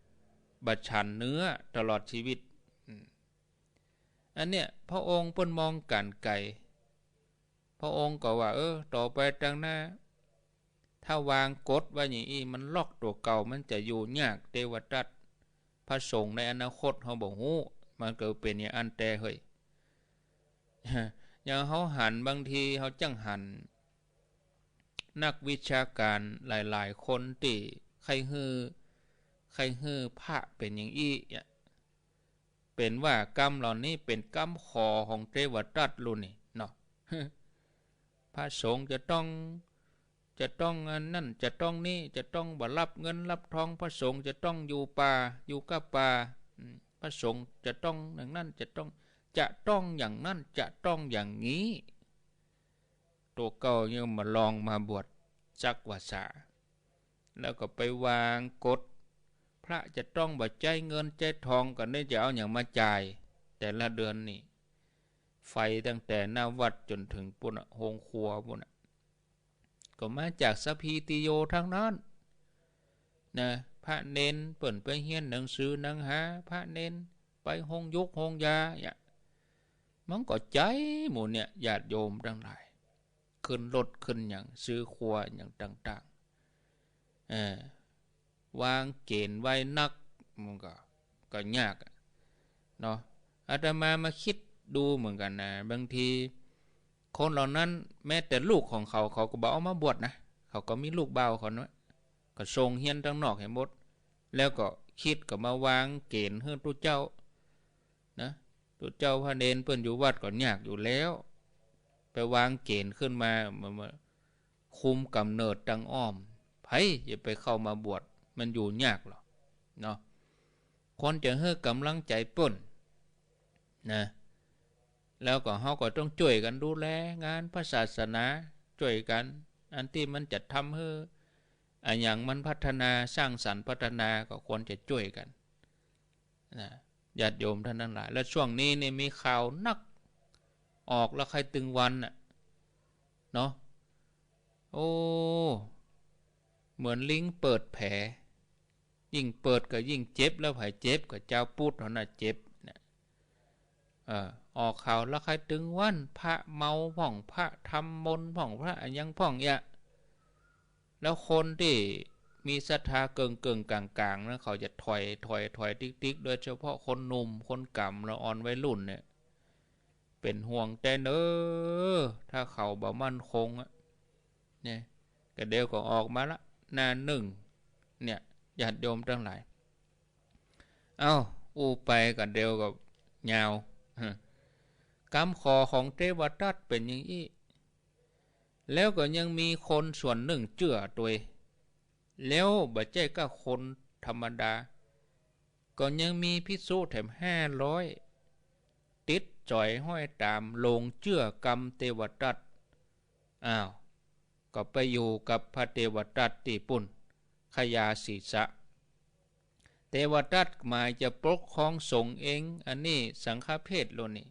[SPEAKER 1] 5บัฉันเนื้อตลอดชีวิตอันเนี้ยพระองค์เพิ่นมองกันไกลพระองค์ก็ว่าต่อไปตั้งหน้าถ้าวางกฎว่าอย่างนี้มันล็อกตัวเก่ามันจะอยู่ยากเทวทัตพระสงฆ์ในอนาคตเฮาบ่ฮู้มันก็เป็นอย่างอันแต่เฮ้ยอย่างเฮาหันบางทีเฮาจังหันนักวิชาการหลายๆคนที่ใครฮือพระเป็นอย่างอี้เป็นว่ากรรมเหล่านี้เป็นกรรมขอของเทวทัตรุ่นนี่เนาะพระสงฆ์จะต้องอันนั่นจะต้องนี่จะต้องบ่รับเงินรับทองพระสงฆ์จะต้องอยู่ป่าอยู่กับป่าพระสงฆ์จะต้องอย่างนั้นจะต้องอย่างนั้นจะต้องอย่างนี้ตัวเก่ายังมาลองมาบวชจักวาสาแล้วก็ไปวางกฎพระจะต้องบ่ใจเงินใจทองกันได้จะเอาอย่างมาจ่ายแต่ละเดือนนี่ไฟตั้งแต่หน้าวัดจนถึงปุ่นโฮงครัวปุ่นก็มาจากสพีติโยทั้งนั้นนะพระเนนเปิ่นไปเฮียนหนังสือหนังหาพระเนนไปห้องยุกห้องยามันก็ใจหมู่เนี่ยญาติโยมทั้งหลายขึ้นรถขึ้นอย่างซื้อครัวอย่างต่างๆวางเกณฑ์ไว้นักมันก็ยากเนาะอาตมาคิดดูเหมือนกันนะบางทีคนเหล่านั้นแม้แต่ลูกของเขาก็บอกเอามาบวชนะเขาก็มีลูกเบาเขาเนาะก็ส่งเฮียนทั้งนอกให้หมดแล้วก็คิดก็มาวางเกณฑ์ให้ตุเจ้านะตุเจ้าพระเนนเปิ้นอยู่วัดก็ยากอยู่แล้วไปวางเกณฑ์ขึ้นมาคุมกำเนิดตังอ้อมไผอย่าไปเข้ามาบวชมันอยู่ยากหรอกเนาะคนจะให้กำลังใจเปิ้นนะแล้วก็เฮาก็ต้องช่วยกันดูแลงานพระศาสนาช่วยกันอันที่มันจะทำให้อันอย่างมันพัฒนาสร้างสรรค์พัฒนาก็ควรจะช่วยกันนะญาติโยมท่านทั้งหลายแล้วช่วงนี้นี่มีข่าวนักออกแล้วใครตึงวันน่ะเนาะโอ้เหมือนลิงเปิดแผลยิ่งเปิดก็ยิ่งเจ็บแล้วไผเจ็บก็เจ้าพูดเท่านั้นเจ็บนะออกข่าวแล้วใครตึงวันพระเมาพ่องพระทำมนต์พ่องพระยังพ่องแล้วคนที่มีศรัทธาเกิงกลางๆนะเขาจะถอยติ๊กโดยเฉพาะคนหนุ่มคนกำแล้วอ่อนวัยรุ่นเนี่ยเป็นห่วงแต่เนอถ้าเขาบ่มั่นคงเนี่ยก็เดี๋ยวก็ออกมาละหน้าหนึ่งเนี่ยญาติโยมทั้งหลายอู้ไปกันเดียวกับยาวกรรมขอของเทวทัตเป็นอย่างนี้แล้วก็ยังมีคนส่วนหนึ่งเชื่อตัวแล้วบ่ใจก็คนธรรมดาก็ยังมีภิกษุแถม500ติดจ่อยห้อยตามลงเชื่อกรรมเทวทัตก็ไปอยู่กับพระเทวทัตที่ปุ่นขยาศีสะเทวทัตหมายจะปกครองสงฆ์เองอันนี้สังฆเพศโลนี่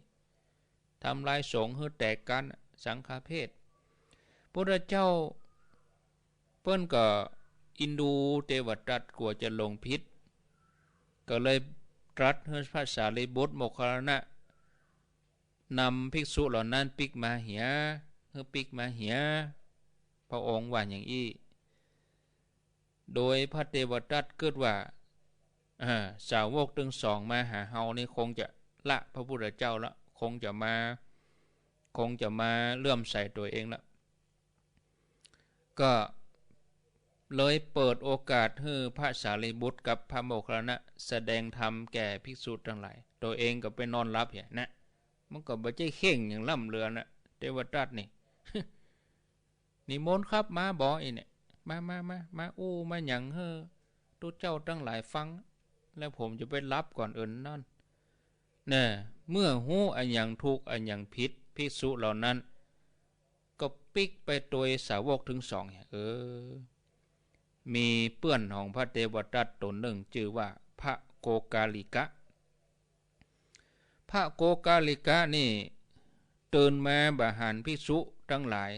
[SPEAKER 1] ทำลายสงฆ์ให้แตกกันสังฆเพศพระเจ้าเปิ้นก็อินดูเทวทัตกลัวจะลงพิษก็เลยตรัสให้พระสารีบุตรโมคคัลลานะนำภิกษุเหล่านั้นปิกมาเหียพระองค์ว่าอย่างอี้โดยพระเทวทัตเกิดว่าสาวกถึง2มาหาเฮานี่คงจะละพระพุทธเจ้าละคงจะมาเลื่อมใส่ตัวเองละก็เลยเปิดโอกาสให้พระสารีบุตรกับพระโมคคัลลานะแสดงธรรมแก่ภิกษุทั้งหลายตัวเองก็ไปนอนรับอย่างนะมันก็บ่ใช่เข่งอย่างล่ำเรือนนะเทวทัตนี่ นิมนต์ครับมาบ่อีเนี่ยมาอู้มาหยังเฮ้อทุกเจ้าทั้งหลายฟังแล้วผมจะไปรับก่อนอื่นนั่นเมื่อฮู้อันหยังถูกอันหยังผิดภิกษุเหล่านั้นก็ป ปิกไปตัวสาวกถึง2มีเปื้อนของพระเทวทัตตนหนึ่งชื่อว่าพระโกกาลิกะพระโกกาลิกะนี่ตื่นมาบาหารภิกษุทั้งหลาย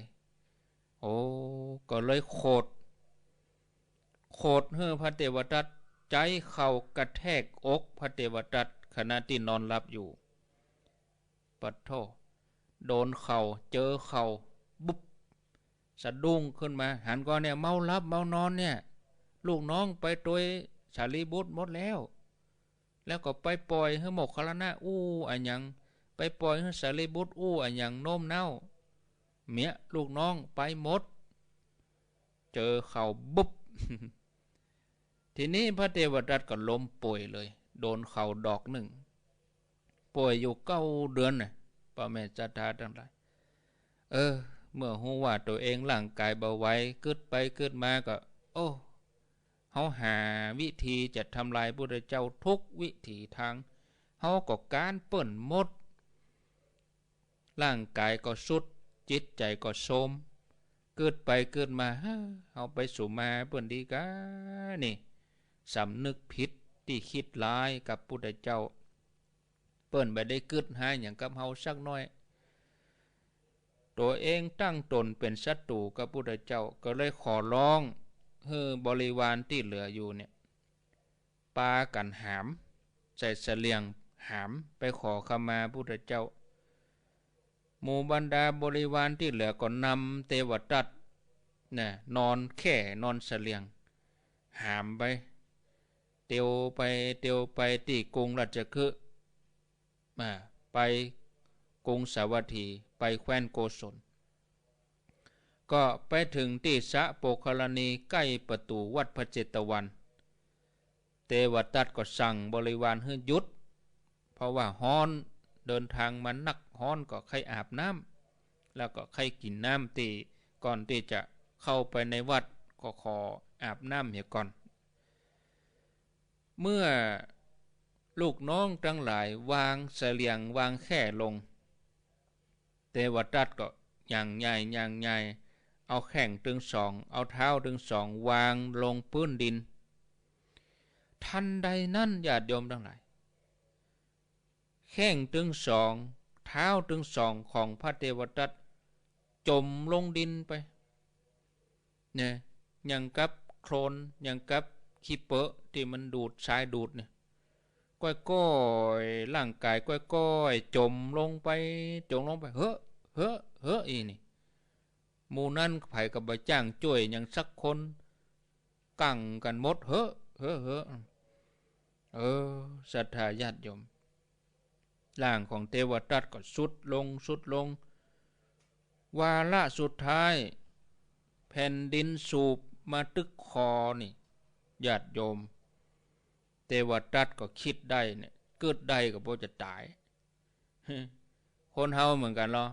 [SPEAKER 1] ก็เลยโคดเฮือพระเทวทัตใจเข่ากระแทกอกพระเทวทัตขณะที่นอนหลับอยู่ปัดโทโดนเข่าเจอเข่าบุ๊บสะดุ้งขึ้นมาหันก่อนเนี่ยเมาหลับเมานอนเนี่ยลูกน้องไปตัวสารีบุตรหมดแล้วก็ไปปล่อยให้หมกคารณะอันยังไปปล่อยให้สารีบุตรอันยังโน้มเน่าเมียลูกน้องไปหมดเจอเข่าบุ๊บ ทีนี้พระเทวทัตก็ล้มป่วยเลยโดนเข่าดอกหนึ่งป่วยอยู่9 เดือนน่ะพ่อแม่ศรัทธาทั้งหลายเมื่อรู้ว่าตัวเองร่างกายเบาไหวกึดไปกึดมาก็เฮาหาวิธีจะทำลายพระพุทธเจ้าทุกวิถีทางเฮาก็การเปิ้นหมดร่างกายก็สุดจิตใจก็โทรมกึดไปกึดมาเฮาไปสู่มาเปิ้นดีกานี่สำนึกผิดที่คิดร้ายกับพระพุทธเจ้าเปิ้นบ่ได้กึดหาหยังกับเฮาสักน้อยตัวเองตั้งตนเป็นศัตรูกับพระพุทธเจ้าก็เลยขอร้องให้บริวารที่เหลืออยู่เนี่ยปากันหามใส่เสลียงหามไปขอขมาพระพุทธเจ้าหมู่บรรดาบริวารที่เหลือก็นำเทวทัตนอนแค่นอนเสลียงหามไปเตียวไปที่กรุงราชคฤห์ไปกรุงสาวัตถีไปแคว้นโกศลก็ไปถึงที่สะโปคารณีใกล้ประตูวัดพระเจตวันเทวทัตก็สั่งบริวารให้หยุดเพราะว่าฮ้อนเดินทางมานักฮ้อนก็ใครอาบน้ำแล้วก็ใครกินน้ำตีก่อนที่จะเข้าไปในวัดก็ขออาบน้ำเหี่ยก่อนเมื่อลูกน้องทั้งหลายวางเสลียงวางแค่ลงเทวทัตก็ย่างใหญ่เอาแข้งถึง2เอาเท้าถึง2วางลงพื้นดินทันใดนั้นญาติโยมทั้งหลายแข้งถึง2เท้าถึง2ของพระเทวทัตจมลงดินไปเนี่ยอย่างกับโคลนอย่างกับขี้เปอะที่มันดูดทรายดูดเนี่ยก้อยร่างกายก้อยจมลงไปเฮ้ออีนี่หมู่นั้นไผกับบ่จ้างช่วยอย่างสักคนกั่งกันหมดเฮ้อศรัทธาญาติโยมร่างของเทวทัตก็สุดลงวาระสุดท้ายแผ่นดินสูบมาตึกคอนี่ญาติโยมเทวทัตก็คิดได้เนี่ยเกิดได้ก็บ่จะตายคนเฮาเหมือนกันเหรอ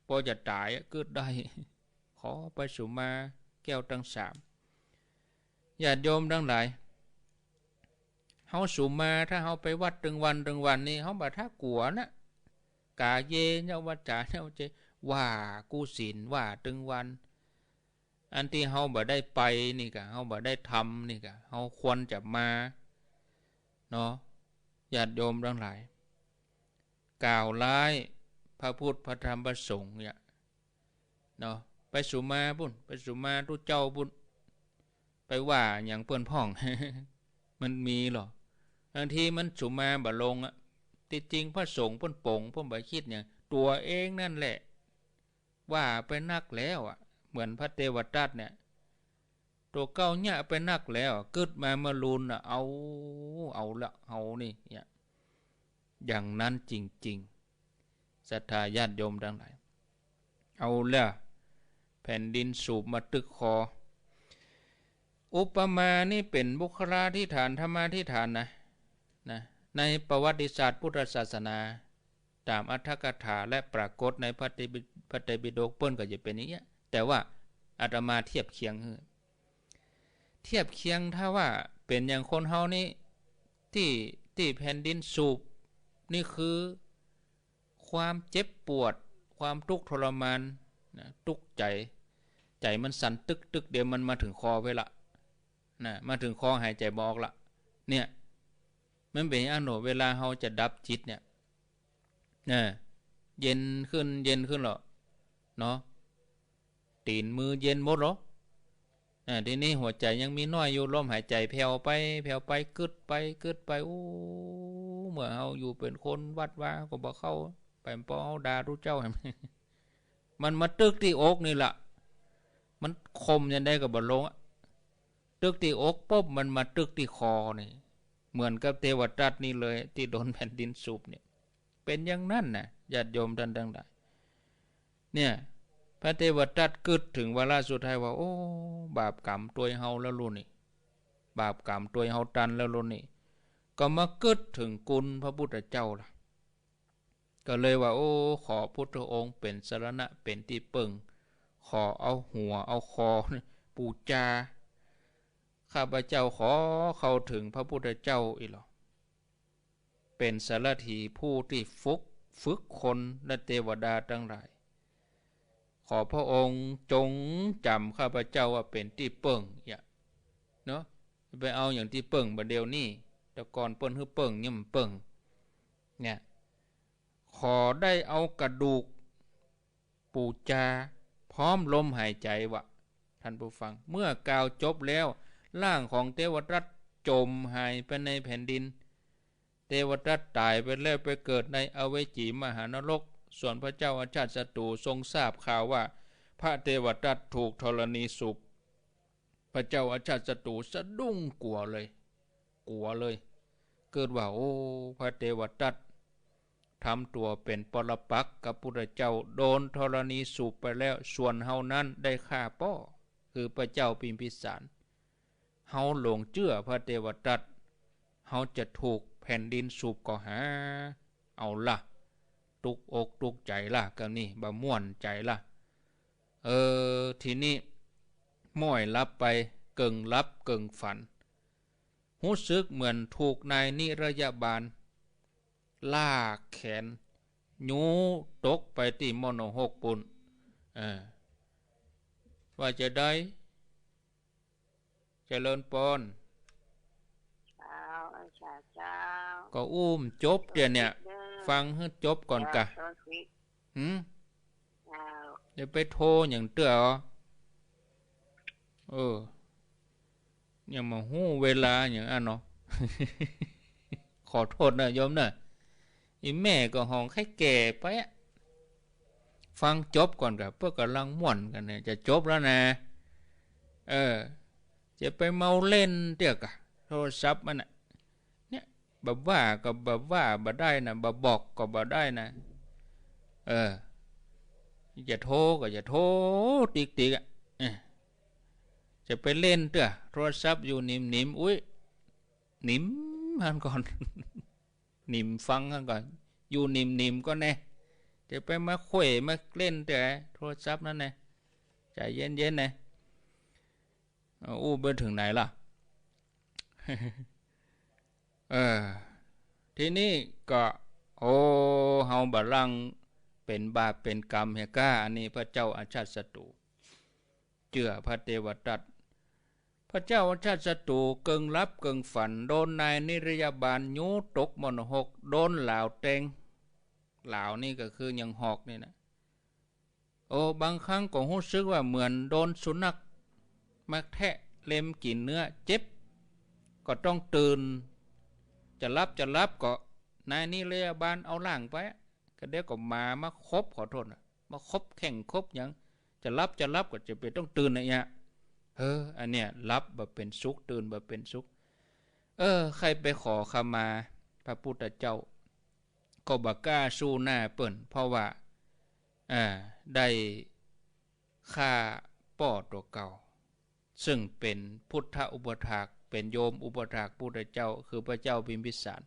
[SPEAKER 1] บ่จะตายเกิดได้ขอไปสู่มาแก้วทั้ง3ญาติโยมทั้งหลายเฮาสู่มาถ้าเฮาไปวัดถึงวันนี่เฮาบ่ถ้ากลัวนะกาเยเนาวัจจาเนาเจว่ากูศีลว่าถึงวันอันที่เฮาบ่ได้ไปนี่ก็เฮาบ่ได้ทำนี่ก็เฮาควรจะมาเนาะญาติโยมทั้งหลายกล่าวร้ายพระพุทธพระธรรมพระสงฆ์เนี่ยเนาะไปสู่มาบุญไปสู่มาทุเจ้าบุญไปว่าอย่างเปิ้นพ่อง มันมีหรอบางทีมันสู่มาบ่ลงที่จริงพระสงฆ์เปิ้นโป่งเปิ้นบ่คิดอย่างตัวเองนั่นแหละว่าไปนักแล้วเหมือนพระเทวทัตเนี่ยตัวเก้าเนี่ยไปนักแล้วกึดมามาลูนเอาละเอานี่เนี่ยอย่างนั้นจริงๆศรัทธาญาติโยมทั้งหลายเอาละแผ่นดินสูบมาตึกคออุปมานี่เป็นบุคลาธิฐานธรรมาธิฐานนะในประวัติศาสตร์พุทธศาสนาตามอรรถกถาและปรากฏในพระไตรปิฎกเปิ้นก็จะเป็นอย่างเงี้ยแต่ว่าอาตมาเทียบเคียงถ้าว่าเป็นอย่างคนเฮานี่ที่แผ่นดินสูบนี่คือความเจ็บปวดความทุกข์ทรมาน นะตุกใจใจมันสั่นตึกเดี๋ยวมันมาถึงคอไว้ละนะมาถึงคอหายใจบ่ออกละเนี่ยมันเป็นอันโนเวลาเราจะดับจิตเนี่ยนะเย็นขึ้นหรอเนาะตีนมือเย็นหมดหรอทีนี้หัวใจยังมีน้อยอยู่ลมหายใจแผ่วไปกึดไปโอ้เมื่อเฮาอยู่เป็นคนวัดว่าก็บ่เข้าไปปอเฮาด่ารู้เจ้ามันมาตึกที่อกนี่ล่ะมันคมจังได๋ก็บ่ลงตึกที่อกปุ๊บมันมาตึกที่คอนี่เหมือนกับเทวทัตนี่เลยที่โดนแผ่นดินสูบเนี่ยเป็นอย่างนั้นน่ะญาติโยมท่านทั้งหลายเนี่ยพระเทวทัตกึดถึงวาระสุดท้ายว่าโอ้บาปกรรมตัวเฮาแล้วลุนี่บาปกรรมตัวเฮาตันแล้วลุนี่ก็มากึดถึงกุลพระพุทธเจ้าล่ะก็เลยว่าโอ้ขอพุทธองค์เป็นสรณะเป็นที่ปึงขอเอาหัวเอาคอปูจาข้าพเจ้าขอเข้าถึงพระพุทธเจ้าอีหรอเป็นสารถีผู้ที่ฝึกคนและเทวดาทั้งหลายขอพระองค์จงจำข้าพเจ้าว่าเป็นที่เปิ่งอย่าเนาะไปเอาอย่างที่เปิ่งบัดเดียวนี้แต่ก่อนเปิ้นคือเปิ่งเนี่ยมันเปิ่งเนี่ยขอได้เอากระดูกปูจาพร้อมลมหายใจวะท่านผู้ฟังเมื่อกล่าวจบแล้วร่างของเทวทัตจมหายไปในแผ่นดินเทวทัตตายไปแล้วไปเกิดในอเวจีมหานรกส่วนพระเจ้าอาชาติศัตรูทรงทราบข่าวว่าพระเทวทัตถูกธรณีสูบพระเจ้าอาชาติศัตรูสะดุ้งกลัวเลยเกิดว่าโอ้พระเทวทัตทำตัวเป็นปรปักษ์กับพุทธเจ้าโดนธรณีสูบไปแล้วส่วนเฮานั้นได้ฆ่าป้อคือพระเจ้าพิมพิสารเฮาหลงเชื่อพระเทวทัตเฮาจะถูกแผ่นดินสูบก็หาเอาล่ะตุกอกตุกใจล่ะก็นี่บ่ม่วนใจล่ะทีนี้ม้อยรับไปเกิงรับเกิงฝันรู้สึกเหมือนถูกนายนิรยาบาลลากแขนยูตกไปที่มโนหกปุ่นว่าจะได้เจริญปอนก็จบเดี๋ยวเนี่ยฟังให้จบก่อนกะเดี๋ยวไปโทรอย่างเตื้ออย่างมาหู้เวลาอย่างอันเนาะ ขอโทษนะโยมนะอีแม่ก็ห้องให้แก่ไปฟังจบก่อนกับเพื่อกำลังม่วนกันเนี่ยจะจบแล้วนะจะไปเมาเล่นเดี๋ยวกะโทรศัพท์มันเนี่ยแบบว่าก็แบบว่าบ่ได้นะบ่บอกก็บ่ได้นะจะโทรก็จะโทรติ๊กจะไปเล่นเด้อโทรศัพท์อยู่นิ่มอุ้ยนิ่มหันก่อน นิ่มฟังหันก่อนอยู่นิ่มก็แน่จะไปมาคุยมาเล่นแต่โทรศัพท์นั่นแน่ใจเย็นๆนะไปถึงไหนล่ะ ทีนี้ก็เฮาบลังเป็นบาปเป็นกรรมเฮก้าอันนี้พระเจ้าอาชาติศัตรูเจือพระเทวทัตพระเจ้าอาชาติศัตรูเกิงรับเกิงฝันโดนนายนิรยาบาลยูตกมนหกโดนเหล่าเตงเหล่านี่ก็คือยังหอกนี่นะบางครั้งก็รู้สึกว่าเหมือนโดนสุนัขมาแทะเล็มกินเนื้อเจ็บก็ต้องตื่นจะรับก็นายนิรยาบาลเอาล่างไปก็เดี๋ยวก็มาคบขอโทษมาคบแข่งคบอย่างจะรับก็จะไปต้องตื่นอะไรเนี่ยอันเนี้ยรับแบบเป็นสุขตื่นแบบเป็นสุขใครไปขอขมาพระพุทธเจ้าก็บ่กล้าสู้หน้าเปิ้นเพราะว่าได้ฆ่าป้อตัวเก่าซึ่งเป็นพุทธอุปถากเป็นโยมอุปถากพุทธเจ้าคือพระเจ้าพิมพิสาร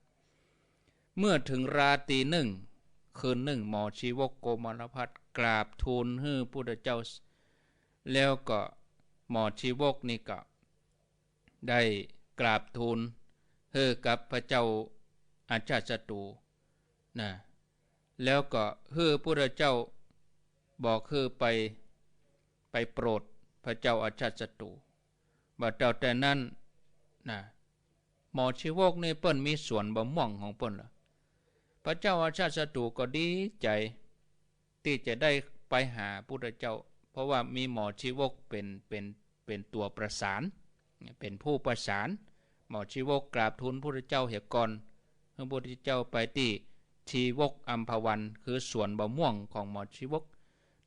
[SPEAKER 1] เมื่อถึงราตรีหนึ่งคืนหนึ่งหมอชีวกโกมารพัฒกราบทูลให้พุทธเจ้าแล้วก็หมอชีวกนี่ก็ได้กราบทูลให้กับพระเจ้าอาชาติศัตรูนะแล้วก็ให้พุทธเจ้า บอกคือไปโปรดพระเจ้าอาชาติศัตรูบัดเจ้าแต่นั้นนะหมอชีวกนี่เปิ้นมีสวนบะม่วงของเปิ้นล่ะพระเจ้าอาชาติศัตรูก็ดีใจที่จะได้ไปหาพุทธเจ้าเพราะว่ามีหมอชีวกเป็นตัวประสานเป็นผู้ประสานหมอชีวกกราบทูลพุทธเจ้าเหียก่อนพระพุทธเจ้าไปที่ชีวกอัมพวันคือสวนบะม่วงของหมอชีวก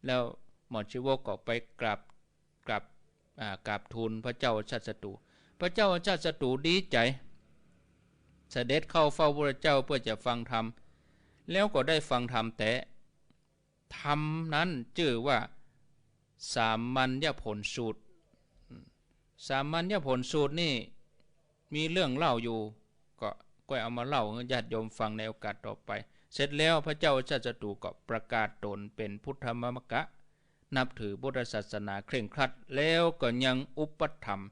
[SPEAKER 1] แล้วหมอชีวกก็ไปกราบทูลพระเจ้าอาชาติศัตรูพระเจ้าอาชาติศัตรูดีใจเสด็จเข้าเฝ้าพระเจ้าเพื่อจะฟังธรรมแล้วก็ได้ฟังธรรมแต่ธรรมนั้นชื่อว่าสามัญญผลสูตรสามัญญผลสูตรนี่มีเรื่องเล่าอยู่ก็เอามาเล่าให้ญาติโยมฟังในโอกาสต่อไปเสร็จแล้วพระเจ้าอาชาติศัตรูก็ประกาศตนเป็นพุทธมกะนับถือพุทธศาสนาเคร่งครัดแล้วก็ยังอุปถัมภ์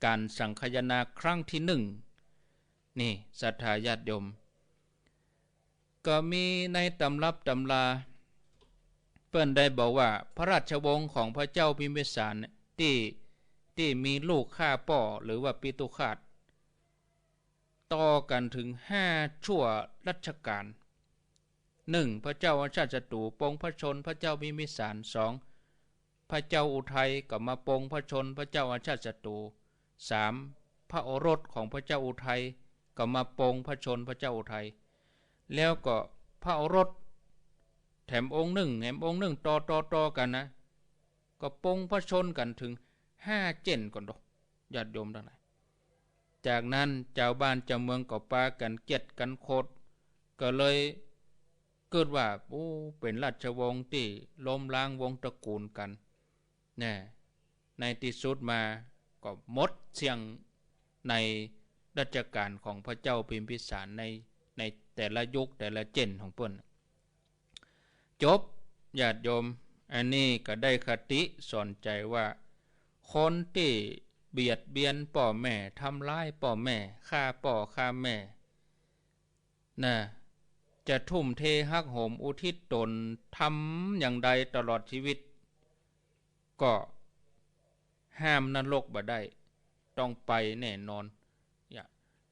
[SPEAKER 1] การสังคายนาครั้งที่1นี่ศรัทธาญาติโยมก็มีในตำรับตำราเปิ้นได้บอกว่าพระราชวงศ์ของพระเจ้าพิมพิสารที่มีลูกฆ่าป่อหรือว่าปิตุฆาตต่อกันถึง5ชั่วรัชกาล1พระเจ้าอาชาติศัตรูปงพระชนพระเจ้าพิมพิสาร2พระเจ้าอุทัยก็มาปงพระชนพระเจ้าอาชาติศัตรู3พระโอรสของพระเจ้าอุทัยก็มาปงพระชนพระเจ้าอุทัยแล้วก็พระโอรสแถมองค์หนึ่งต่อกันนะก็ปงพระชนกันถึง5เจนก่อนดอกญาติโยมทั้งหลายจากนั้นเจ้าบ้านเจ้าเมืองก็ปากันเก็ดกันโคตรก็เลยเกิดว่าเป็นราชวงศ์ที่ล้มล้างวงตระกูลกันแน่ในที่สุดมาก็หมดเสียงในรัชกาลของพระเจ้าพิมพิสารในแต่ละยุคแต่ละเจนของเปิ้นจบญาติโยมอันนี้ก็ได้คติสอนใจว่าคนที่เบียดเบียนพ่อแม่ทำร้ายพ่อแม่ฆ่าพ่อฆ่าแม่นะจะทุ่มเทหักโหมอุทิศตนทำอย่างใดตลอดชีวิตก็ห้ามนรกบ่ได้ต้องไปแน่นอน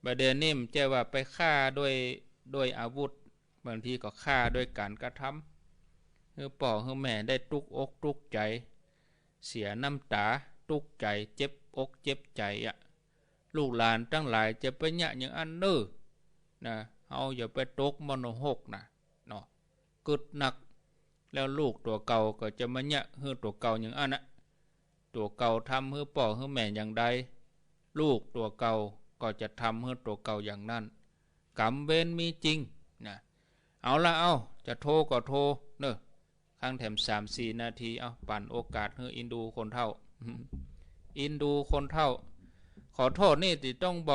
[SPEAKER 1] ประเด็นนี้มันจะว่าไปฆ่าด้วยอาวุธบางทีก็ฆ่าด้วยการกระทำคือพ่อคือแม่ได้ตุกอกตุกใจเสียน้ำตาตุกใจเจ็บอกเจ็บใจลูกหลานทั้งหลายจะไปยะอย่างอันเน้อนะเอาอย่าไปตกมโนหกนะเนาะกึดหนักแล้วลูกตัวเก่าก็จะมาเนี่ยเฮือตัวเก่าอย่างอันนะตัวเก่าทำเฮือพ่อเฮือแม่อย่างใดลูกตัวเก่าก็จะทำเฮือตัวเก่าอย่างนั้นกรรมเวรมีจริงนะเอาจะโทรก็โทรเนอะข้างแถม3-4 นาทีเอาปั่นโอกาสเฮืออินดูคนเท่าอินดูคนเท่าขอโทษนี่ที่ต้องบอก